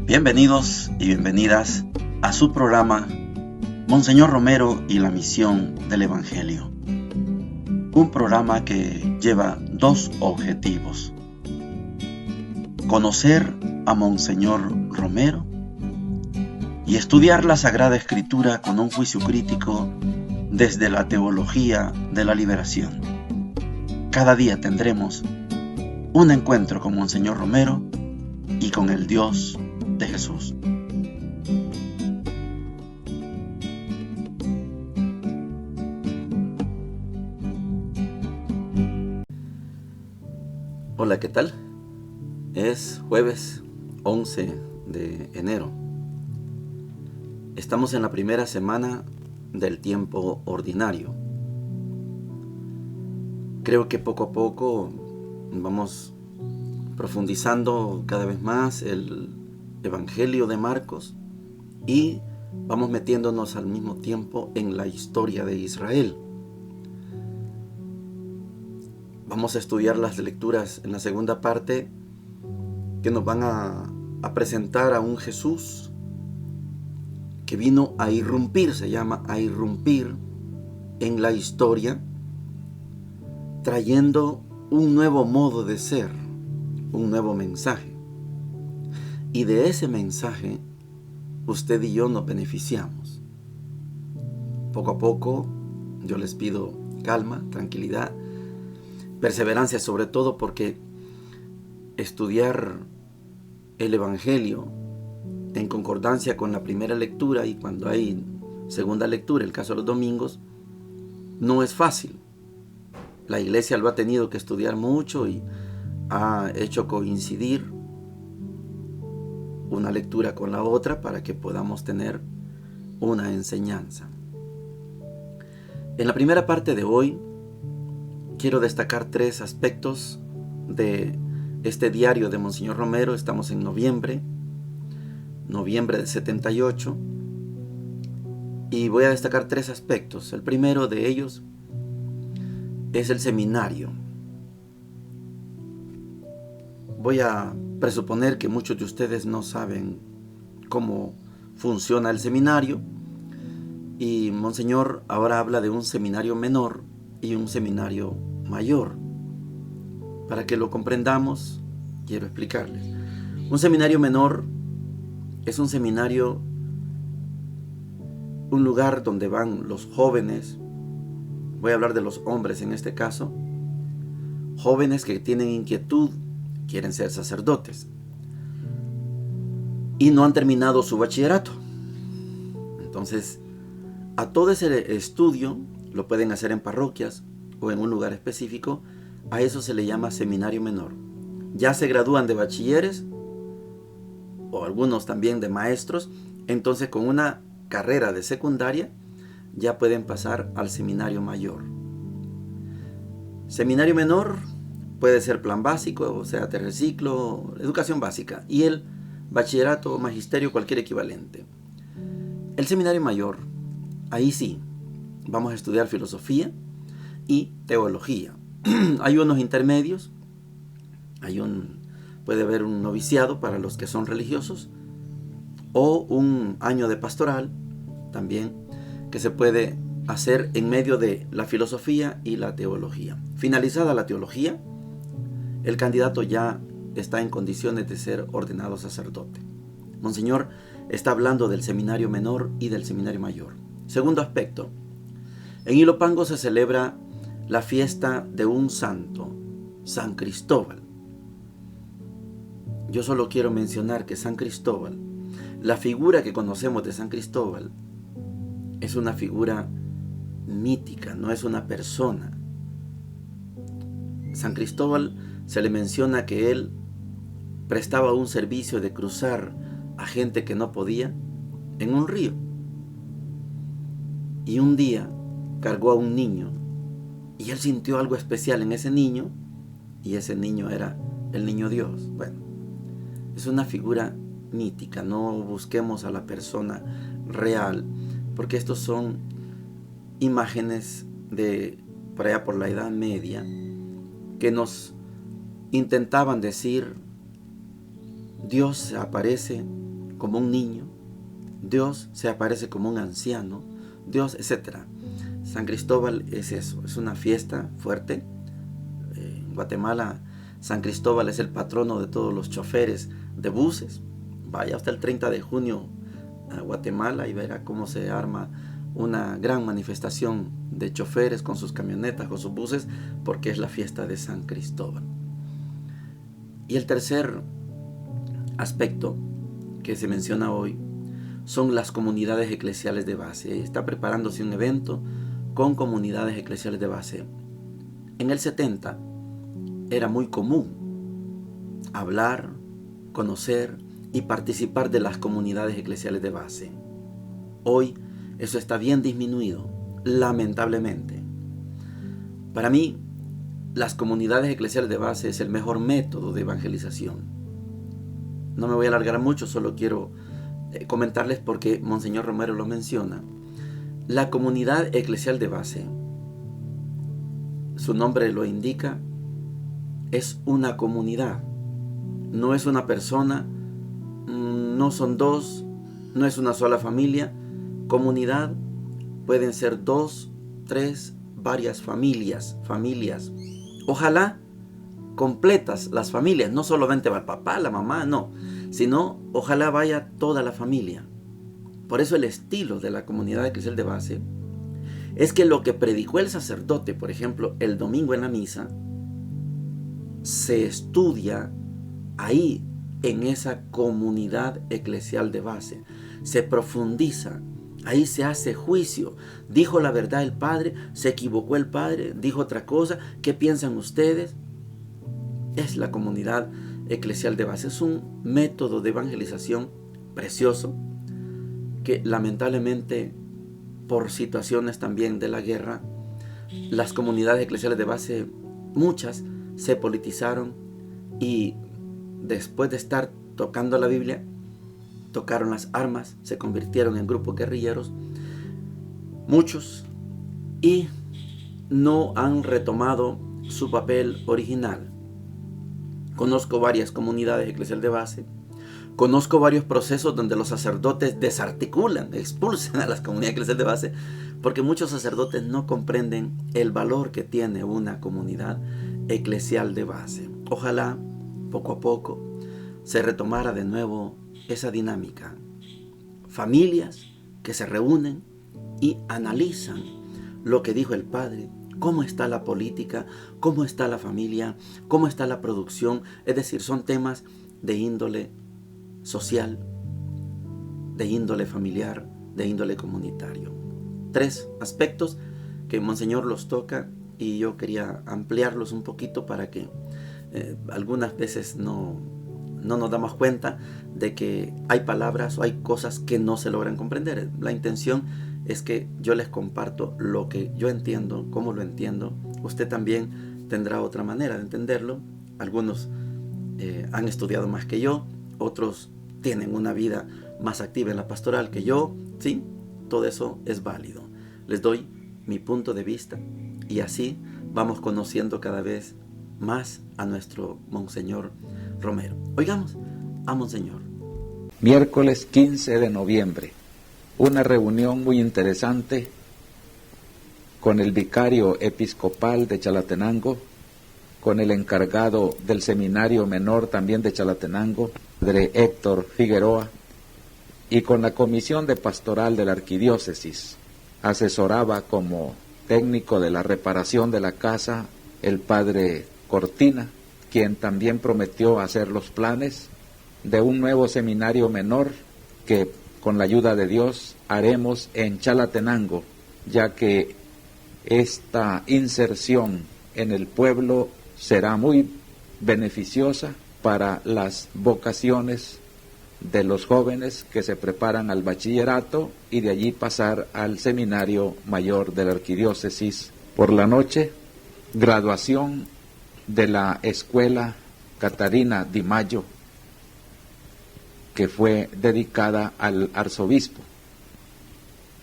Bienvenidos y bienvenidas a su programa Monseñor Romero y la misión del Evangelio. Un programa que lleva dos objetivos: conocer a Monseñor Romero y estudiar la Sagrada Escritura con un juicio crítico desde la teología de la liberación. Cada día tendremos un encuentro con Monseñor Romero y con el Dios de Jesús. Hola, ¿qué tal? Es jueves 11 de enero. Estamos en la primera semana del tiempo ordinario. Creo que poco a poco vamos profundizando cada vez más el Evangelio de Marcos y vamos metiéndonos al mismo tiempo en la historia de Israel. Vamos a estudiar las lecturas en la segunda parte que nos van a presentar a un Jesús que vino a irrumpir, se llama a irrumpir en la historia, trayendo un nuevo modo de ser, un nuevo mensaje. Y de ese mensaje, usted y yo nos beneficiamos. Poco a poco, yo les pido calma, tranquilidad, perseverancia, sobre todo porque estudiar el Evangelio en concordancia con la primera lectura y cuando hay segunda lectura, el caso de los domingos, no es fácil. La iglesia lo ha tenido que estudiar mucho y ha hecho coincidir una lectura con la otra para que podamos tener una enseñanza. En la primera parte de hoy quiero destacar tres aspectos de este diario de Monseñor Romero. Estamos en noviembre del 78, y voy a destacar tres aspectos. El primero de ellos es el seminario. Voy a presuponer que muchos de ustedes no saben cómo funciona el seminario, y Monseñor ahora habla de un seminario menor y un seminario mayor. Para que lo comprendamos, quiero explicarles. Un seminario menor es un seminario, un lugar donde van los jóvenes. Voy a hablar de los hombres en este caso. Jóvenes que tienen inquietud, quieren ser sacerdotes y no han terminado su bachillerato. Entonces, a todo ese estudio lo pueden hacer en parroquias o en un lugar específico. A eso se le llama seminario menor. Ya se gradúan de bachilleres o algunos también de maestros. Entonces, con una carrera de secundaria ya pueden pasar al seminario mayor. Seminario menor puede ser plan básico, o sea, tercer ciclo, educación básica, y el bachillerato, magisterio, cualquier equivalente. El seminario mayor, ahí sí, vamos a estudiar filosofía y teología. Hay unos intermedios, puede haber un noviciado para los que son religiosos, o un año de pastoral también, que se puede hacer en medio de la filosofía y la teología. Finalizada la teología, el candidato ya está en condiciones de ser ordenado sacerdote. Monseñor está hablando del seminario menor y del seminario mayor. Segundo aspecto, en Ilopango se celebra la fiesta de un santo, San Cristóbal. Yo solo quiero mencionar que San Cristóbal, la figura que conocemos de San Cristóbal, es una figura mítica, no es una persona. San Cristóbal se le menciona que él prestaba un servicio de cruzar a gente que no podía en un río. Y un día cargó a un niño y él sintió algo especial en ese niño, y ese niño era el niño Dios. Bueno, es una figura mítica, no busquemos a la persona real, porque estos son imágenes de por allá por la Edad Media que nos intentaban decir: Dios se aparece como un niño, Dios se aparece como un anciano, Dios, etc. San Cristóbal es eso, es una fiesta fuerte. En Guatemala, San Cristóbal es el patrono de todos los choferes de buses. Vaya hasta el 30 de junio a Guatemala y verá cómo se arma una gran manifestación de choferes con sus camionetas, con sus buses, porque es la fiesta de San Cristóbal. Y el tercer aspecto que se menciona hoy son las comunidades eclesiales de base. Está preparándose un evento con comunidades eclesiales de base. En el 70 era muy común hablar, conocer y participar de las comunidades eclesiales de base. Hoy eso está bien disminuido, lamentablemente. Para mí, las comunidades eclesiales de base es el mejor método de evangelización. No me voy a alargar mucho, solo quiero comentarles porque Monseñor Romero lo menciona. La comunidad eclesial de base, su nombre lo indica, es una comunidad. No es una persona, no son dos, no es una sola familia. Comunidad pueden ser 2, 3, varias familias. Ojalá completas las familias, no solamente va el papá, la mamá, no, sino ojalá vaya toda la familia. Por eso el estilo de la comunidad eclesial de base es que lo que predicó el sacerdote, por ejemplo, el domingo en la misa, se estudia ahí en esa comunidad eclesial de base, se profundiza. Ahí se hace juicio. Dijo la verdad el padre, se equivocó el padre, dijo otra cosa. ¿Qué piensan ustedes? Es la comunidad eclesial de base. Es un método de evangelización precioso que lamentablemente por situaciones también de la guerra, las comunidades eclesiales de base, muchas se politizaron y después de estar tocando la Biblia, tocaron las armas, se convirtieron en grupos guerrilleros, muchos, y no han retomado su papel original. Conozco varias comunidades eclesiales de base, conozco varios procesos donde los sacerdotes desarticulan, expulsan a las comunidades eclesiales de base, porque muchos sacerdotes no comprenden el valor que tiene una comunidad eclesial de base. Ojalá, poco a poco, se retomara de nuevo esa dinámica. Familias que se reúnen y analizan lo que dijo el padre, cómo está la política, cómo está la familia, cómo está la producción. Es decir, son temas de índole social, de índole familiar, de índole comunitario. 3 aspectos que Monseñor los toca y yo quería ampliarlos un poquito para que algunas veces no nos damos cuenta de que hay palabras o hay cosas que no se logran comprender. La intención es que yo les comparto lo que yo entiendo, cómo lo entiendo. Usted también tendrá otra manera de entenderlo. Algunos han estudiado más que yo, otros tienen una vida más activa en la pastoral que yo. Sí, todo eso es válido. Les doy mi punto de vista y así vamos conociendo cada vez más a nuestro Monseñor Romero. Oigamos a Monseñor. Miércoles 15 de noviembre, una reunión muy interesante con el vicario episcopal de Chalatenango, con el encargado del seminario menor también de Chalatenango, padre Héctor Figueroa, y con la comisión de pastoral de la arquidiócesis. Asesoraba como técnico de la reparación de la casa el padre Cortina, quien también prometió hacer los planes de un nuevo seminario menor que con la ayuda de Dios haremos en Chalatenango, ya que esta inserción en el pueblo será muy beneficiosa para las vocaciones de los jóvenes que se preparan al bachillerato y de allí pasar al seminario mayor de la arquidiócesis. Por la noche, graduación de la escuela Catarina Di Maggio, que fue dedicada al arzobispo.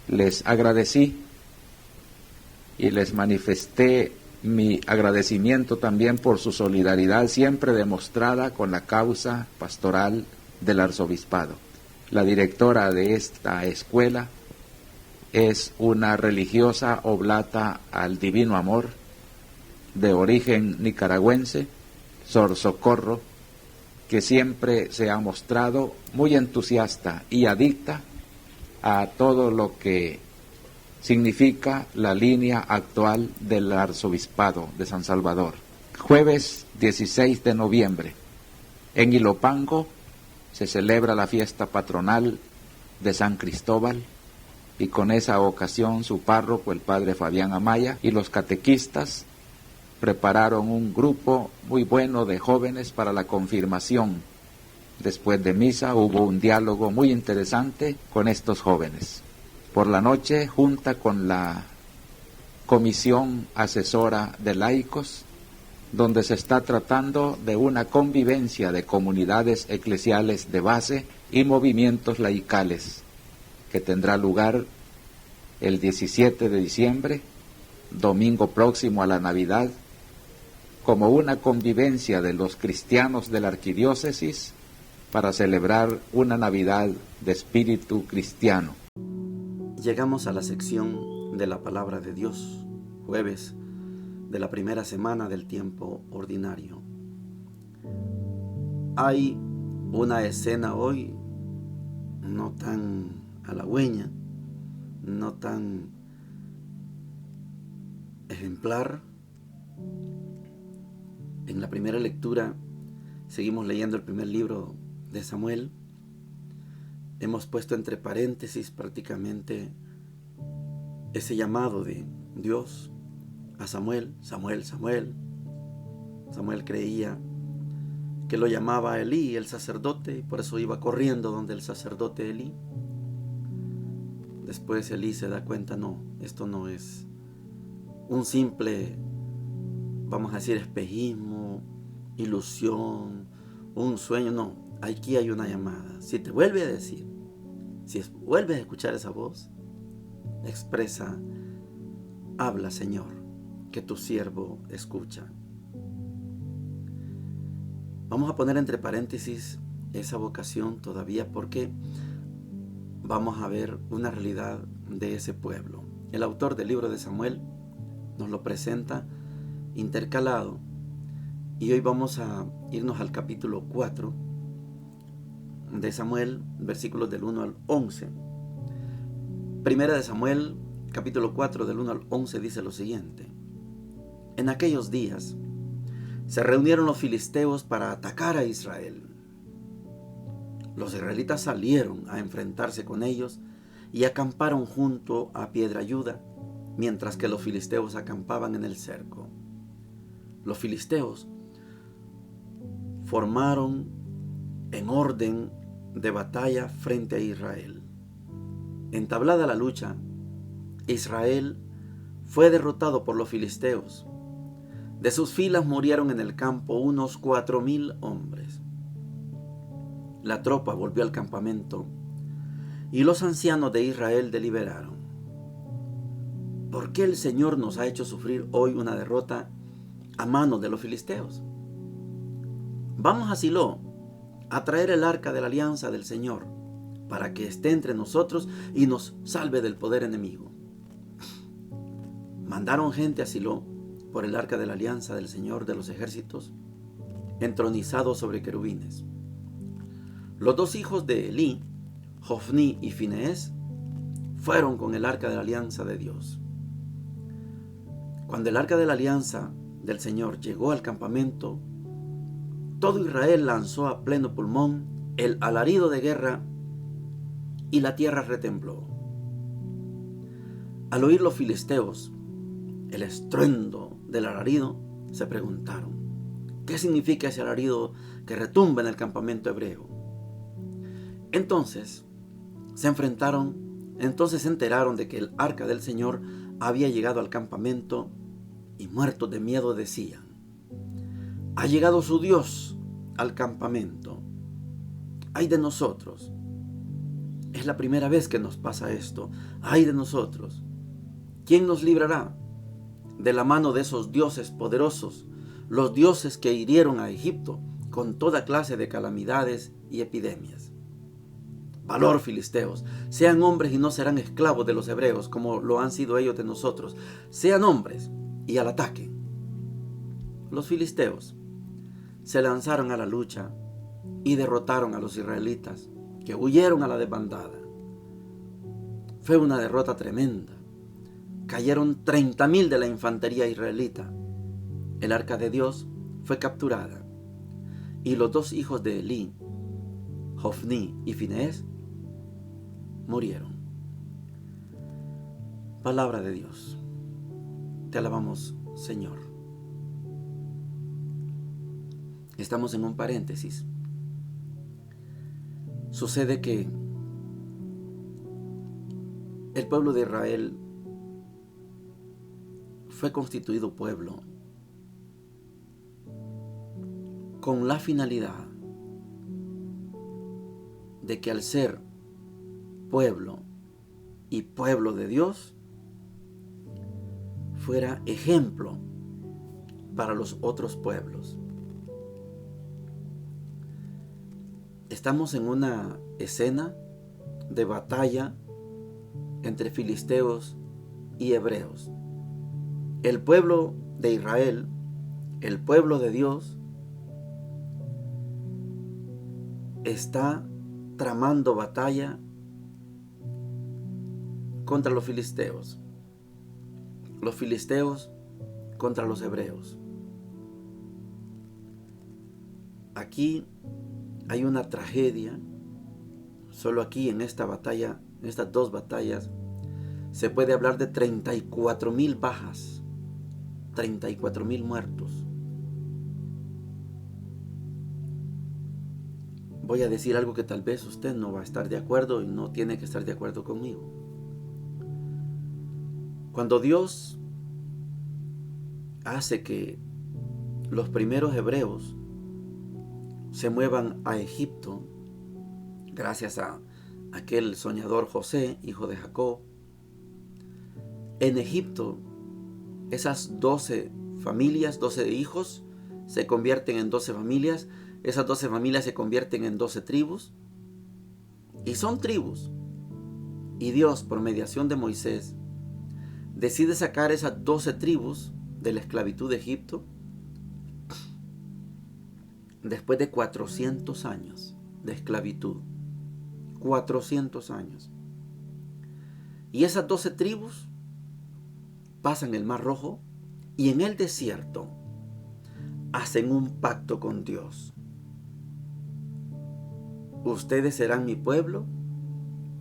Les agradecí y les manifesté mi agradecimiento también por su solidaridad siempre demostrada con la causa pastoral del arzobispado. La directora de esta escuela es una religiosa oblata al divino amor, de origen nicaragüense, Sor Socorro, que siempre se ha mostrado muy entusiasta y adicta a todo lo que significa la línea actual del arzobispado de San Salvador. Jueves 16 de noviembre, en Ilopango se celebra la fiesta patronal de San Cristóbal, y con esa ocasión su párroco, el padre Fabián Amaya, y los catequistas prepararon un grupo muy bueno de jóvenes para la confirmación. Después de misa hubo un diálogo muy interesante con estos jóvenes. Por la noche, junta con la Comisión Asesora de Laicos, donde se está tratando de una convivencia de comunidades eclesiales de base y movimientos laicales, que tendrá lugar el 17 de diciembre, domingo próximo a la Navidad, como una convivencia de los cristianos de la arquidiócesis para celebrar una Navidad de espíritu cristiano. Llegamos a la sección de la Palabra de Dios, jueves de la primera semana del tiempo ordinario. Hay una escena hoy no tan halagüeña, no tan ejemplar. En la primera lectura seguimos leyendo el primer libro de Samuel. Hemos puesto entre paréntesis prácticamente ese llamado de Dios a Samuel. Samuel, Samuel. Samuel creía que lo llamaba Elí, el sacerdote, y por eso iba corriendo donde el sacerdote Elí. Después Elí se da cuenta, no, esto no es un simple, vamos a decir, espejismo, ilusión, un sueño, no. Aquí hay una llamada. Si te vuelve a decir, si vuelves a escuchar esa voz, expresa, habla, Señor, que tu siervo escucha. Vamos a poner entre paréntesis esa vocación todavía porque vamos a ver una realidad de ese pueblo. El autor del libro de Samuel nos lo presenta intercalado y hoy vamos a irnos al capítulo 4 de Samuel, versículos del 1 al 11. Primera de Samuel, capítulo 4, del 1 al 11, dice lo siguiente: En aquellos días se reunieron los filisteos para atacar a Israel. Los israelitas salieron a enfrentarse con ellos y acamparon junto a Piedrayuda, mientras que los filisteos acampaban en el cerco. Los filisteos formaron en orden de batalla frente a Israel. Entablada la lucha, Israel fue derrotado por los filisteos. De sus filas murieron en el campo unos 4,000 hombres. La tropa volvió al campamento y los ancianos de Israel deliberaron: ¿por qué el Señor nos ha hecho sufrir hoy una derrota a manos de los filisteos? Vamos a Silo a traer el arca de la alianza del Señor, para que esté entre nosotros y nos salve del poder enemigo. Mandaron gente a Silo por el arca de la alianza del Señor de los ejércitos, entronizado sobre querubines. Los dos hijos de Elí, Jofní y Fineés, fueron con el arca de la alianza de Dios. Cuando el arca de la alianza del Señor llegó al campamento, todo Israel lanzó a pleno pulmón el alarido de guerra y la tierra retembló. Al oír los filisteos el estruendo del alarido, se preguntaron: ¿qué significa ese alarido que retumba en el campamento hebreo? Entonces se enteraron de que el arca del Señor había llegado al campamento y, muertos de miedo, decían: ha llegado su Dios al campamento. ¡Ay de nosotros! Es la primera vez que nos pasa esto. ¡Ay de nosotros! ¿Quién nos librará de la mano de esos dioses poderosos, los dioses que hirieron a Egipto con toda clase de calamidades y epidemias? valor, filisteos. Sean hombres y no serán esclavos de los hebreos, como lo han sido ellos de nosotros. Sean hombres y al ataque. Los filisteos se lanzaron a la lucha y derrotaron a los israelitas, que huyeron a la desbandada. Fue una derrota tremenda. Cayeron 30,000 de la infantería israelita. El arca de Dios fue capturada. Y los 2 hijos de Elí, Hofni y Finees, murieron. Palabra de Dios. Te alabamos, Señor. Estamos en un paréntesis. Sucede que el pueblo de Israel fue constituido pueblo con la finalidad de que al ser pueblo y pueblo de Dios, fuera ejemplo para los otros pueblos. Estamos en una escena de batalla entre filisteos y hebreos. El pueblo de Israel, el pueblo de Dios, está tramando batalla contra los filisteos contra los hebreos. Aquí hay una tragedia. Solo aquí en esta batalla, en estas 2 batallas, se puede hablar de 34,000 bajas, 34,000 muertos. Voy a decir algo que tal vez usted no va a estar de acuerdo y no tiene que estar de acuerdo conmigo. Cuando Dios hace que los primeros hebreos se muevan a Egipto, gracias a aquel soñador José, hijo de Jacob, en Egipto esas 12 familias, 12 hijos, se convierten en 12 familias. Esas 12 familias se convierten en 12 tribus. Y son tribus. Y Dios, por mediación de Moisés, decide sacar esas 12 tribus de la esclavitud de Egipto después de 400 años de esclavitud. 400 años. Y esas 12 tribus pasan el Mar Rojo y en el desierto hacen un pacto con Dios. Ustedes serán mi pueblo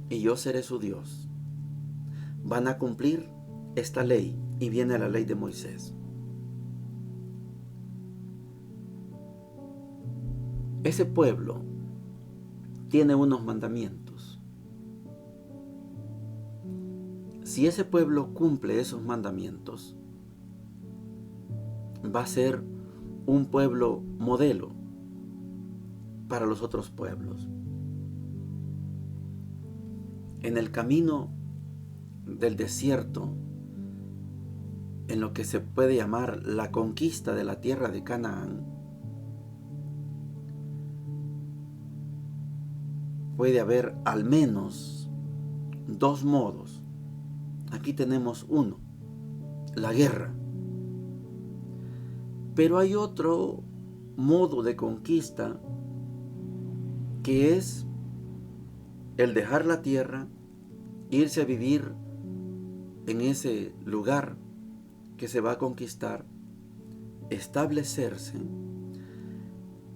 y yo seré su Dios. Van a cumplir esta ley y viene la ley de Moisés. Ese pueblo tiene unos mandamientos. Si ese pueblo cumple esos mandamientos, va a ser un pueblo modelo para los otros pueblos. En el camino del desierto, en lo que se puede llamar la conquista de la tierra de Canaán, puede haber al menos 2 modos. Aquí tenemos uno, la guerra. Pero hay otro modo de conquista que es el dejar la tierra, irse a vivir en ese lugar que se va a conquistar, establecerse,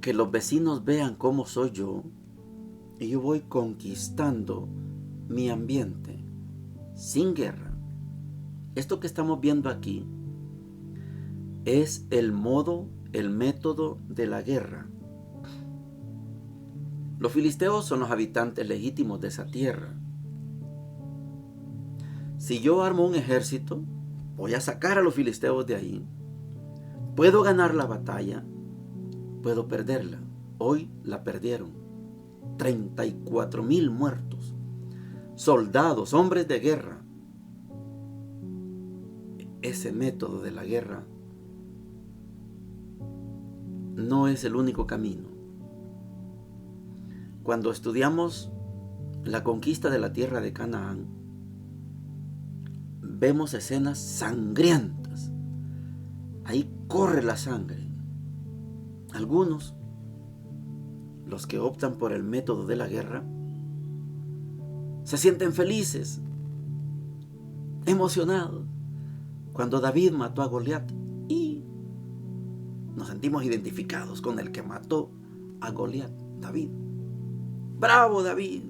que los vecinos vean cómo soy yo y yo voy conquistando mi ambiente sin guerra. Esto que estamos viendo aquí es el modo, el método de la guerra. Los filisteos son los habitantes legítimos de esa tierra. Si yo armo un ejército, voy a sacar a los filisteos de ahí. Puedo ganar la batalla, puedo perderla. Hoy la perdieron. 34,000 muertos. Soldados, hombres de guerra. Ese método de la guerra no es el único camino. Cuando estudiamos la conquista de la tierra de Canaán, vemos escenas sangrientas. Ahí corre la sangre. Algunos, los que optan por el método de la guerra, se sienten felices, emocionados. Cuando David mató a Goliat, y nos sentimos identificados con el que mató a Goliat, David. ¡Bravo, David!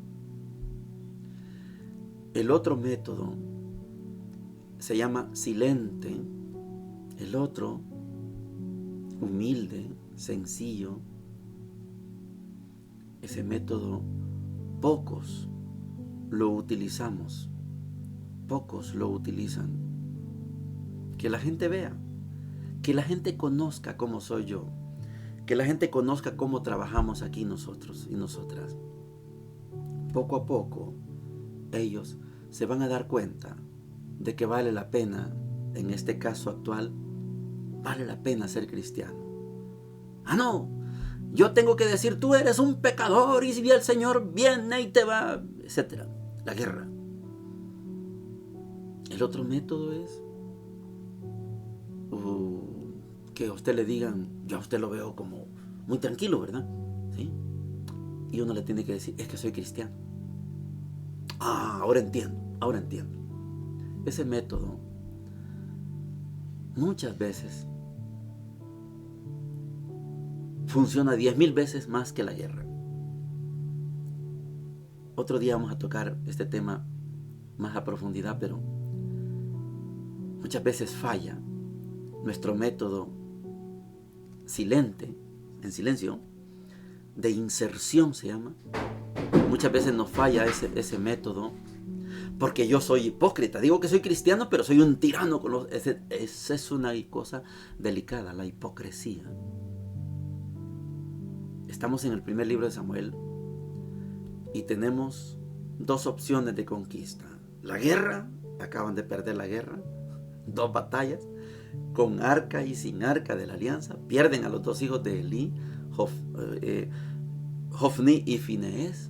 El otro método se llama silente, el otro humilde, sencillo. Ese método pocos lo utilizamos, pocos lo utilizan. Que la gente vea, que la gente conozca cómo soy yo, que la gente conozca cómo trabajamos aquí nosotros y nosotras. Poco a poco ellos se van a dar cuenta de que vale la pena, en este caso actual, vale la pena ser cristiano. Ah, no, yo tengo que decir, tú eres un pecador y si el Señor viene y te va, etcétera. La guerra. El otro método es que a usted le digan, yo a usted lo veo como muy tranquilo, ¿verdad? ¿Sí? Y uno le tiene que decir, es que soy cristiano. Ah, ahora entiendo. Ese método muchas veces funciona 10,000 veces más que la guerra. Otro día vamos a tocar este tema más a profundidad, pero muchas veces falla nuestro método silente, en silencio, de inserción se llama. Muchas veces nos falla ese método porque yo soy hipócrita. Digo que soy cristiano, pero soy un tirano con los... Esa es una cosa delicada, la hipocresía. Estamos en el primer libro de Samuel y tenemos dos opciones de conquista. La guerra, acaban de perder la guerra, 2 batallas, con arca y sin arca de la alianza. Pierden a los 2 hijos de Elí, Hofni y Finees,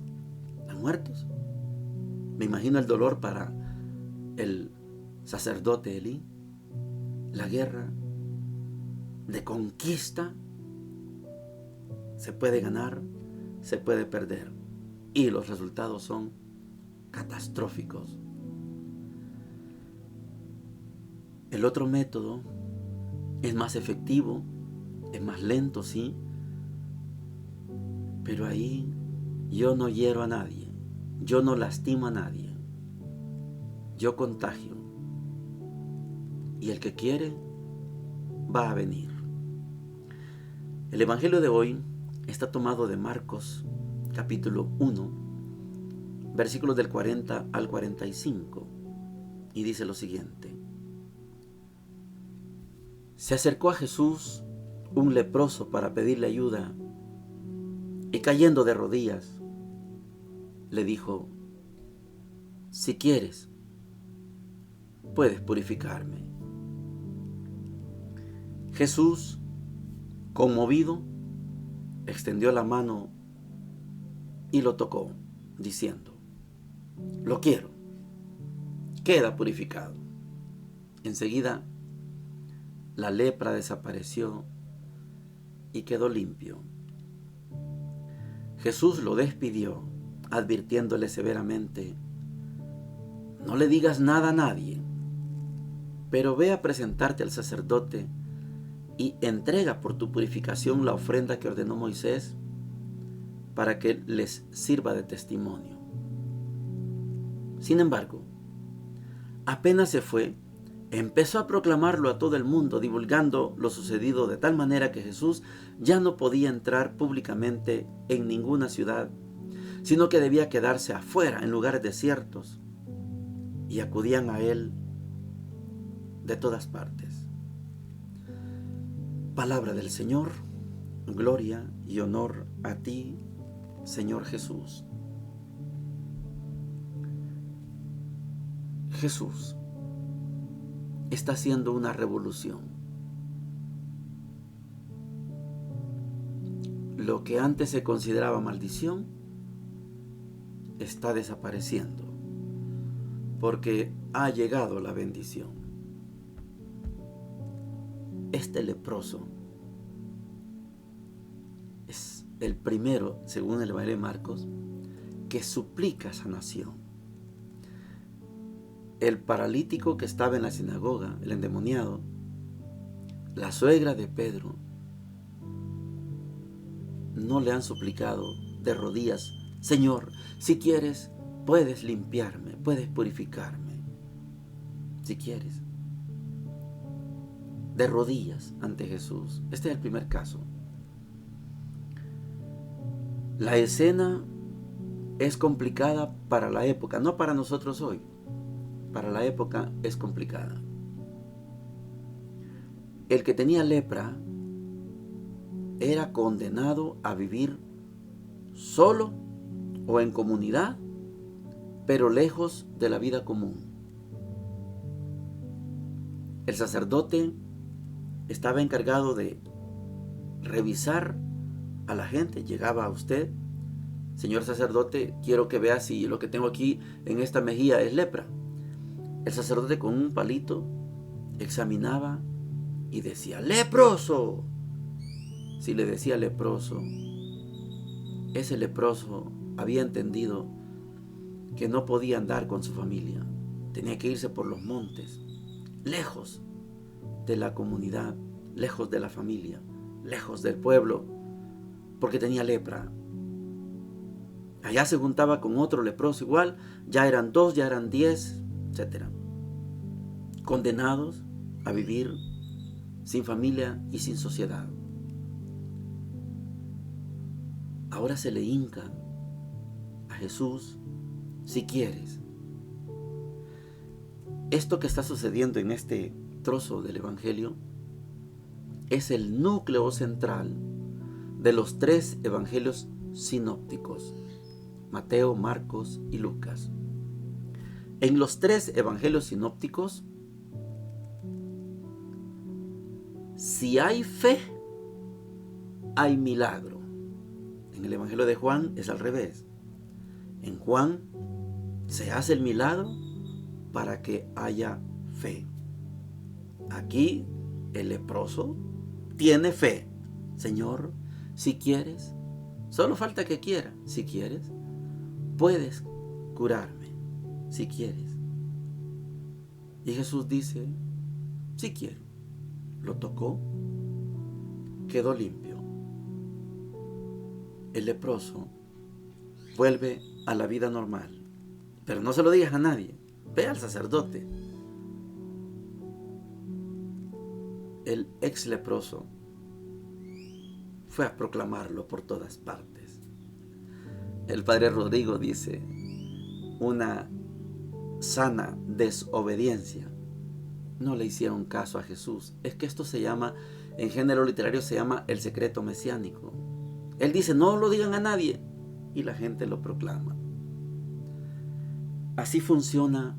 están muertos. Me imagino el dolor para el sacerdote Elí. La guerra de conquista se puede ganar, se puede perder, y los resultados son catastróficos. El otro método es más efectivo, es más lento, sí, pero ahí yo no hiero a nadie, yo no lastimo a nadie, yo contagio, y el que quiere va a venir. El evangelio de hoy está tomado de Marcos capítulo 1, versículos del 40 al 45, y dice lo siguiente: Se acercó a Jesús un leproso para pedirle ayuda, y cayendo de rodillas, le dijo: Si quieres, puedes purificarme. Jesús, conmovido, extendió la mano y lo tocó, diciendo: Lo quiero, queda purificado. Enseguida, la lepra desapareció y quedó limpio. Jesús lo despidió, advirtiéndole severamente: No le digas nada a nadie, pero ve a presentarte al sacerdote y entrega por tu purificación la ofrenda que ordenó Moisés para que les sirva de testimonio. Sin embargo, apenas se fue, empezó a proclamarlo a todo el mundo, divulgando lo sucedido de tal manera que Jesús ya no podía entrar públicamente en ninguna ciudad, sino que debía quedarse afuera en lugares desiertos, y acudían a él de todas partes. Palabra del Señor, gloria y honor a ti, Señor Jesús. Jesús está haciendo una revolución. Lo que antes se consideraba maldición, está desapareciendo, porque ha llegado la bendición. Este leproso es el primero, según el Evangelio de Marcos, que suplica sanación. El paralítico que estaba en la sinagoga, el endemoniado, la suegra de Pedro, no le han suplicado de rodillas: Señor, si quieres, puedes limpiarme, puedes purificarme. Si quieres. De rodillas ante Jesús. Este es el primer caso. La escena es complicada para la época, no para nosotros hoy. Para la época es complicada. El que tenía lepra era condenado a vivir solo o en comunidad, pero lejos de la vida común. El sacerdote estaba encargado de revisar a la gente. Llegaba a usted: señor sacerdote, quiero que vea si lo que tengo aquí en esta mejilla es lepra. El sacerdote con un palito examinaba y decía: ¡leproso! Si le decía leproso, ese leproso había entendido que no podía andar con su familia. Tenía que irse por los montes, lejos de la comunidad, lejos de la familia, lejos del pueblo, porque tenía lepra. Allá se juntaba con otro leproso igual, ya eran 2, ya eran 10, etc. Condenados a vivir sin familia y sin sociedad. Ahora se le hinca a Jesús: si quieres. Esto que está sucediendo en este trozo del Evangelio es el núcleo central de los 3 evangelios sinópticos: Mateo, Marcos y Lucas. En los 3 evangelios sinópticos, si hay fe, hay milagro. En el Evangelio de Juan es al revés. En Juan se hace el milagro para que haya fe. Aquí el leproso tiene fe. Señor, si quieres, solo falta que quiera. Si quieres, puedes curarme. Si quieres. Y Jesús dice: si quiero. Lo tocó, quedó limpio. El leproso vuelve a la vida normal. Pero no se lo digas a nadie. Ve al sacerdote. El ex leproso fue a proclamarlo por todas partes. El padre Rodrigo dice: una sana desobediencia. No le hicieron caso a Jesús. Es que esto se llama, en género literario se llama el secreto mesiánico. Él dice: no lo digan a nadie, y la gente lo proclama. Así funciona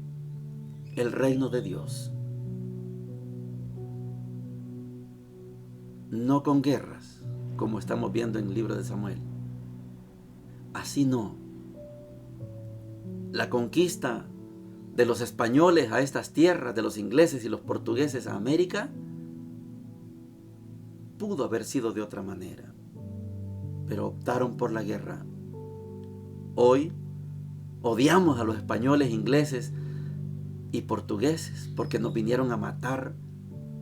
el reino de Dios. No con guerras, como estamos viendo en el libro de Samuel. Así no. La conquista de los españoles a estas tierras, de los ingleses y los portugueses a América, pudo haber sido de otra manera, pero optaron por la guerra. Hoy odiamos a los españoles, ingleses y portugueses porque nos vinieron a matar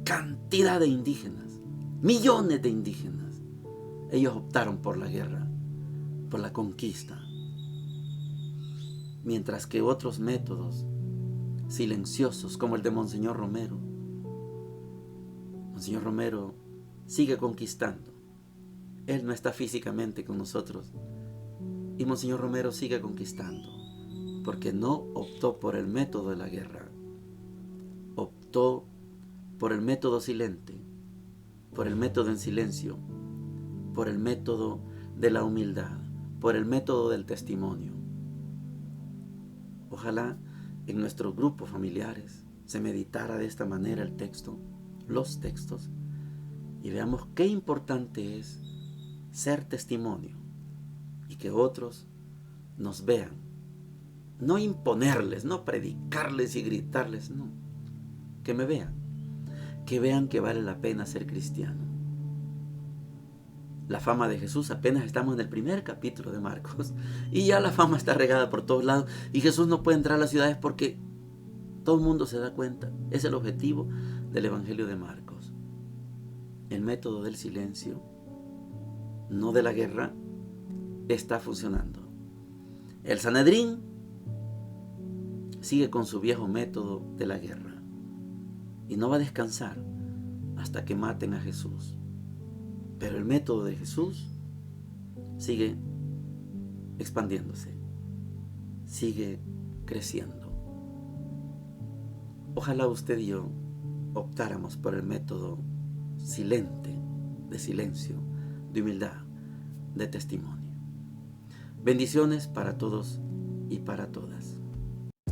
cantidad de indígenas, millones de indígenas. Ellos optaron por la guerra, por la conquista, mientras que otros métodos silenciosos, como el de Monseñor Romero. Monseñor Romero sigue conquistando. Él no está físicamente con nosotros, y Monseñor Romero sigue conquistando, porque no optó por el método de la guerra, optó por el método silente, por el método en silencio, por el método de la humildad, por el método del testimonio. Ojalá en nuestros grupos familiares se meditara de esta manera el texto, los textos, y veamos qué importante es ser testimonio y que otros nos vean No imponerles, no predicarles y gritarles, no. Que me vean. Que vean que vale la pena ser cristiano. La fama de Jesús, apenas estamos en el primer capítulo de Marcos, y ya la fama está regada por todos lados, y Jesús no puede entrar a las ciudades porque todo el mundo se da cuenta. Es el objetivo del Evangelio de Marcos. El método del silencio, no de la guerra, está funcionando. El Sanedrín sigue con su viejo método de la guerra y no va a descansar hasta que maten a Jesús. Pero el método de Jesús sigue expandiéndose, sigue creciendo. Ojalá usted y yo optáramos por el método silente, de silencio, de humildad, de testimonio. Bendiciones para todos y para todas.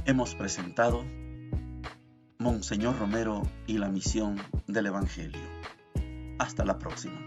Hemos presentado Monseñor Romero y la misión del Evangelio. Hasta la próxima.